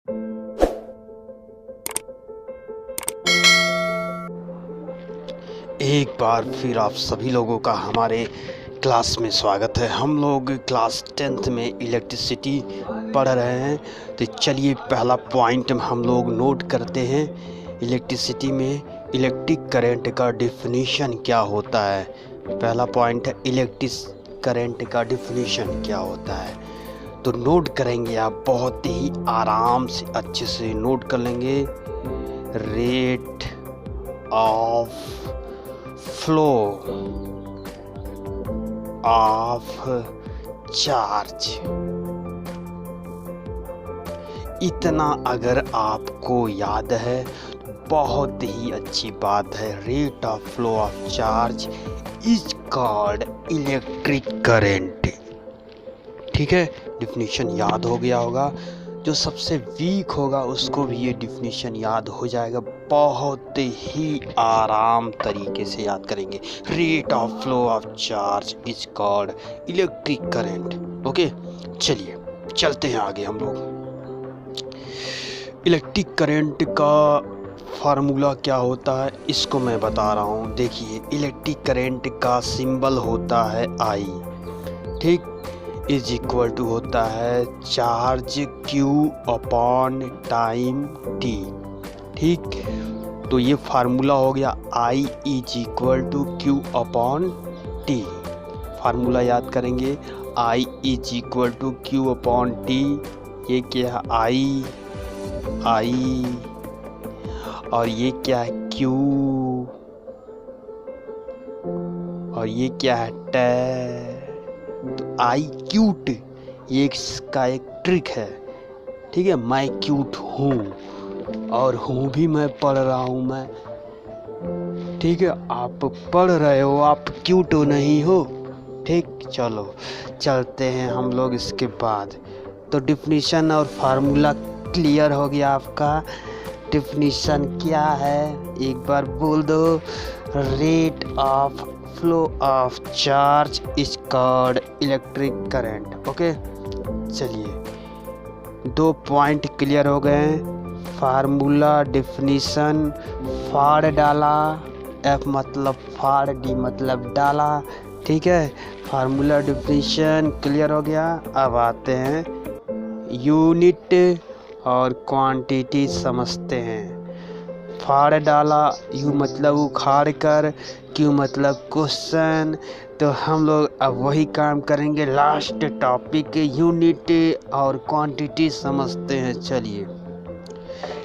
एक बार फिर आप सभी लोगों का हमारे क्लास में स्वागत है। हम लोग क्लास 10th में इलेक्ट्रिसिटी पढ़ रहे हैं। तो चलिए पहला पॉइंट हम लोग नोट करते हैं। इलेक्ट्रिसिटी में इलेक्ट्रिक करंट का डेफिनेशन क्या होता है। पहला पॉइंट है इलेक्ट्रिक करंट का डेफिनेशन क्या होता है। तो नोट करेंगे आप, बहुत ही आराम से अच्छे से नोट कर लेंगे। Rate of flow of charge. इतना अगर आपको याद है बहुत ही अच्छी बात है। Rate of flow of charge is called electric current. ठीक है, डिफिनीशन याद हो गया होगा। जो सबसे वीक होगा उसको भी ये डिफिनीशन याद हो जाएगा। बहुत ही आराम तरीके से याद करेंगे। Rate of flow of charge is called electric current. Okay, चलिए चलते हैं आगे हम लोग। इलेक्ट्रिक करंट का फार्मूला क्या होता है इसको मैं बता रहा हूँ। देखिए, इलेक्ट्रिक करंट का सिंबल होता है आई। ठीक, इज इक्वल टू होता है charge q upon time t. ठीक, तो ये फार्मूला हो गया I is equal to q upon t. Formula याद करेंगे, I is equal to q upon t. ये क्या है, आई और ये क्या है क्यू और ये क्या है टे। तो आई क्यूट, ये इसका एक ट्रिक है। ठीक है, मैं क्यूट हूँ और हूँ भी मैं पढ़ रहा हूँ मैं। ठीक है, आप पढ़ रहे हो, आप क्यूट हो नहीं हो। ठीक, चलो चलते हैं हम लोग इसके बाद। तो डिफिनीशन और फार्मूला क्लियर हो गया आपका। डिफिनीशन क्या है एक बार बोल दो। Rate of flow of charge is called electric current. Okay, चलिए 2 पॉइंट क्लियर हो गए। फार्मूला, डिफिनीशन, फाड़ डाला, एफ मतलब फाड़, डी मतलब डाला। ठीक है, फार्मूला डिफिनीशन क्लियर हो गया। अब आते हैं यूनिट और क्वांटिटी समझते हैं। फाड़ डाला, यू मतलब उखाड़ कर, क्यों मतलब क्वेश्चन। तो हम लोग अब वही काम करेंगे। लास्ट टॉपिक यूनिट और क्वांटिटी समझते हैं। चलिए,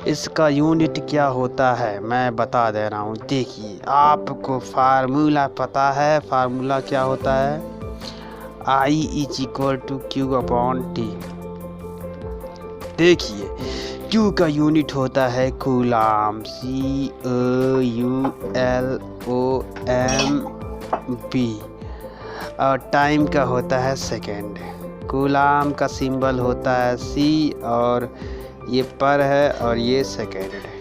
इसका यूनिट क्या होता है मैं बता दे रहा हूँ। देखिए, आपको फार्मूला पता है। फार्मूला क्या होता है, I is equal to q upon t. देखिए, क्यू का यूनिट होता है कूलाम, COULOMB। और टाइम का होता है सेकेंड। कूलाम का सिंबल होता है C और ये पर है और ये सेकेंड है।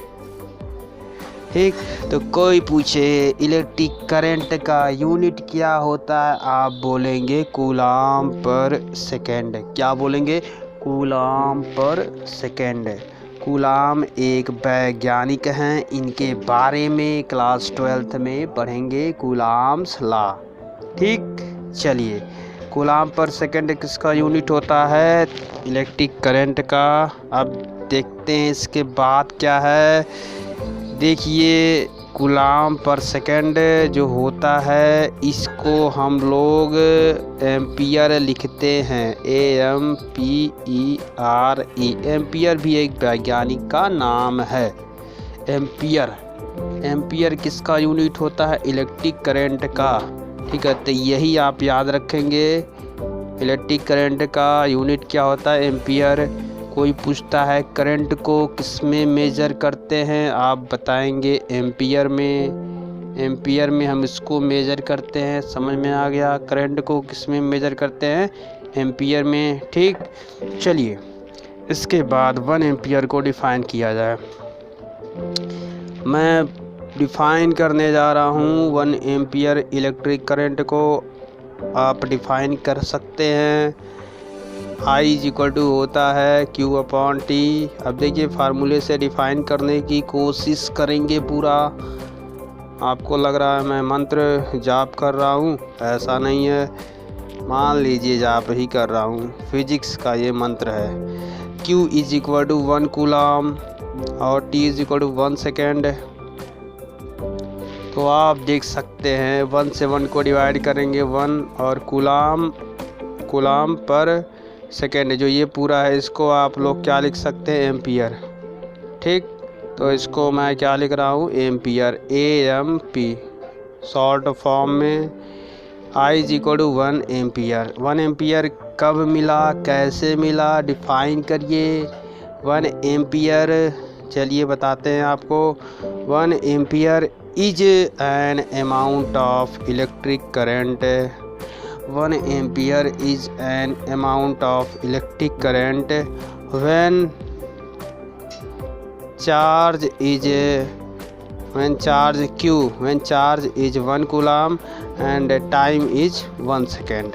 ठीक, तो कोई पूछे इलेक्ट्रिक करंट का यूनिट क्या होता है, आप बोलेंगे कूलाम पर सेकेंड। क्या बोलेंगे, कूलाम पर सेकेंड। कूलाम एक वैज्ञानिक हैं, इनके बारे में क्लास 12th में पढ़ेंगे, कूलाम्स लॉ। ठीक, चलिए, कूलाम पर सेकेंड किसका यूनिट होता है, इलेक्ट्रिक करंट का। अब देखते हैं इसके बाद क्या है। देखिए, कूलाम पर सेकेंड जो होता है इसको हम लोग एम्पियर लिखते हैं, AMPERE। एम्पियर भी एक वैज्ञानिक का नाम है। एम्पियर किसका यूनिट होता है, इलेक्ट्रिक करंट का। ठीक है, तो यही आप याद रखेंगे। इलेक्ट्रिक करंट का यूनिट क्या होता है, एम्पियर। कोई पूछता है करंट को किस में मेजर करते हैं, आप बताएंगे एम्पियर में। एम्पियर में हम इसको मेजर करते हैं। समझ में आ गया, करंट को किस में मेजर करते हैं, एम्पियर में। ठीक, चलिए इसके बाद 1 एम्पियर को डिफाइन किया जाए। मैं डिफाइन करने जा रहा हूँ 1 एम्पियर इलेक्ट्रिक करंट को। आप डिफाइन कर सकते हैं। आई इज इक्वल टू होता है क्यू अपॉन टी। अब देखिए फार्मूले से डिफाइन करने की कोशिश करेंगे पूरा। आपको लग रहा है मैं मंत्र जाप कर रहा हूँ, ऐसा नहीं है। मान लीजिए जाप ही कर रहा हूँ, फिजिक्स का ये मंत्र है। Q is equal to 1 coulomb और T is equal to 1 second. तो आप देख सकते हैं 1 से 1 को डिवाइड करेंगे 1, और कूलम पर सेकेंड जो ये पूरा है इसको आप लोग क्या लिख सकते हैं, एम्पियर। ठीक, तो इसको मैं क्या लिख रहा हूँ, एम्पियर, AMP शॉर्ट फॉर्म में। I is equal to 1 ampere. 1 ampere कब मिला, कैसे मिला, डिफाइन करिए। 1 एम्पियर चलिए बताते हैं आपको। 1 ampere is an amount of electric current. 1 ampere is an amount of electric current when charge is 1 coulomb and time is 1 second.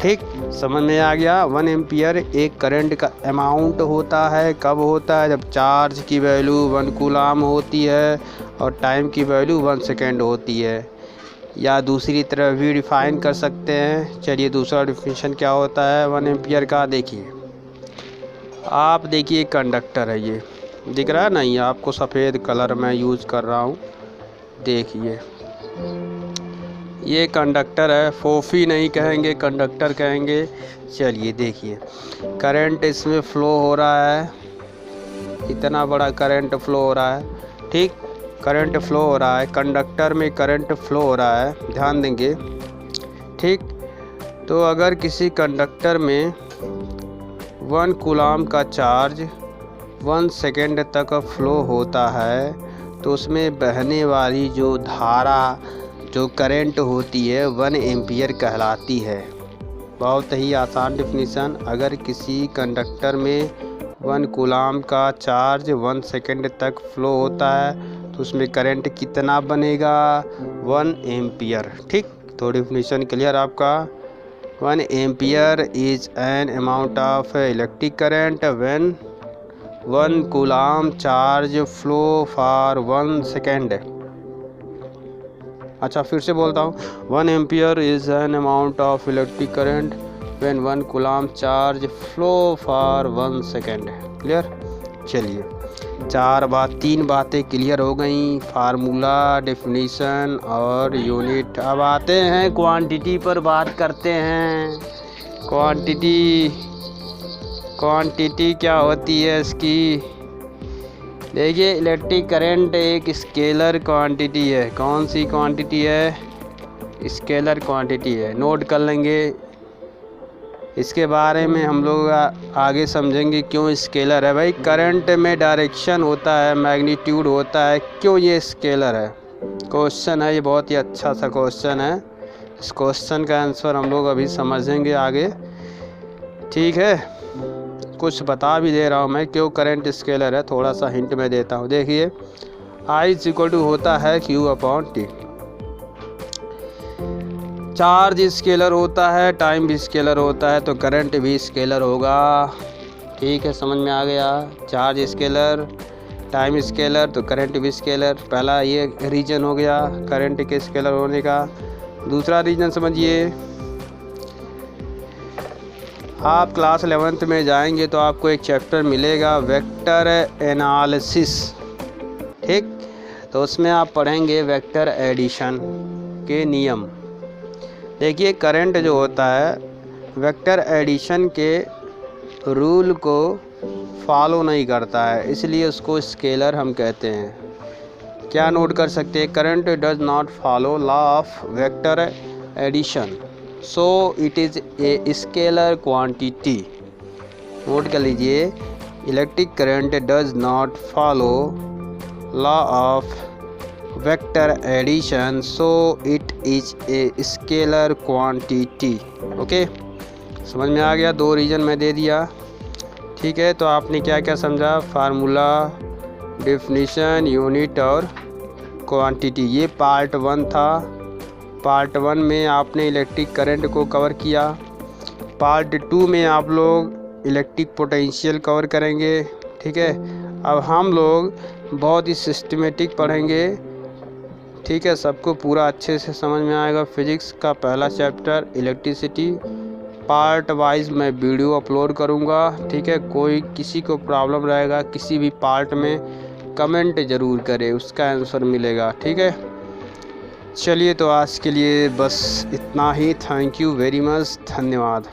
ठीक, समझ में आ गया। 1 एम्पियर एक करंट का अमाउंट होता है। कब होता है, जब चार्ज की वैल्यू 1 कूलम होती है और टाइम की वैल्यू 1 सेकेंड होती है। या दूसरी तरह भी डिफाइन कर सकते हैं। चलिए दूसरा डिफिनेशन क्या होता है 1 एम्पियर का, देखिए। आप देखिए कंडक्टर है, ये दिख रहा है ना, ये आपको सफ़ेद कलर में यूज़ कर रहा हूँ। देखिए ये कंडक्टर है, फोफी नहीं कहेंगे, कंडक्टर कहेंगे। चलिए देखिए करंट इसमें फ़्लो हो रहा है, इतना बड़ा करंट फ़्लो हो रहा है। ठीक, करंट फ़्लो हो रहा है, कंडक्टर में करंट फ़्लो हो रहा है, ध्यान देंगे। ठीक, तो अगर किसी कंडक्टर में 1 कूलम का चार्ज 1 सेकेंड तक फ़्लो होता है तो उसमें बहने वाली जो धारा, जो करंट होती है 1 एम्पियर कहलाती है। बहुत ही आसान डिफिनीशन। अगर किसी कंडक्टर में 1 कूलम का चार्ज 1 सेकेंड तक फ़्लो होता है तो उसमें करंट कितना बनेगा, 1 एम्पियर। ठीक, तो डिफिनीशन क्लियर आपका। 1 ampere is an amount of electric current when 1 coulomb charge flow for 1 second. अच्छा फिर से बोलता हूँ, 1 ampere is an amount of electric current when 1 coulomb charge flow for 1 second. Clear. चलिए 3 बातें क्लियर हो गई, फार्मूला, डेफिनीशन और यूनिट। अब आते हैं क्वांटिटी पर, बात करते हैं। क्वांटिटी क्या होती है इसकी। देखिए इलेक्ट्रिक करंट एक स्केलर क्वांटिटी है। कौन सी क्वांटिटी है, स्केलर क्वांटिटी है। नोट कर लेंगे, इसके बारे में हम लोग आगे समझेंगे क्यों स्केलर है। भाई करंट में डायरेक्शन होता है, मैग्नीट्यूड होता है, क्यों ये स्केलर है। क्वेश्चन है ये, बहुत ही अच्छा सा क्वेश्चन है। इस क्वेश्चन का आंसर हम लोग अभी समझेंगे आगे। ठीक है, कुछ बता भी दे रहा हूँ मैं क्यों करंट स्केलर है, थोड़ा सा हिंट में देता हूँ। देखिए I इज इक्वल टू होता है Q upon T। Charge scalar होता है, टाइम भी स्केलर होता है, तो करंट भी स्केलर होगा। ठीक है, समझ में आ गया। चार्ज स्केलर, टाइम स्केलर, तो करंट भी स्केलर। पहला ये रीजन हो गया करंट के स्केलर होने का। दूसरा रीजन समझिए, आप क्लास 11th में जाएंगे तो आपको एक चैप्टर मिलेगा वेक्टर एनालिसिस। ठीक, तो उसमें आप पढ़ेंगे वेक्टर एडिशन के नियम। देखिए करंट जो होता है वेक्टर एडिशन के रूल को फॉलो नहीं करता है, इसलिए उसको स्केलर हम कहते हैं। क्या नोट कर सकते हैं, current does not follow law of vector addition, so it is a scalar quantity. Note कर लीजिए, electric current does not follow law of vector addition, so it is a scalar quantity. Okay, समझ में आ गया। 2 reason में दे दिया। ठीक है, तो आपने क्या क्या समझा, फार्मूला, डेफिनीशन, यूनिट और क्वांटिटी। ये पार्ट 1 था। पार्ट 1 में आपने इलेक्ट्रिक करंट को कवर किया। पार्ट 2 में आप लोग इलेक्ट्रिक पोटेंशियल कवर करेंगे। ठीक है, अब हम लोग बहुत ही सिस्टमेटिक पढ़ेंगे। ठीक है, सबको पूरा अच्छे से समझ में आएगा। फिजिक्स का पहला चैप्टर इलेक्ट्रिसिटी, पार्ट वाइज मैं वीडियो अपलोड करूँगा। ठीक है, कोई किसी को प्रॉब्लम रहेगा किसी भी पार्ट में, कमेंट ज़रूर करे, उसका आंसर मिलेगा। ठीक है, चलिए तो आज के लिए बस इतना ही। थैंक यू वेरी मच, धन्यवाद।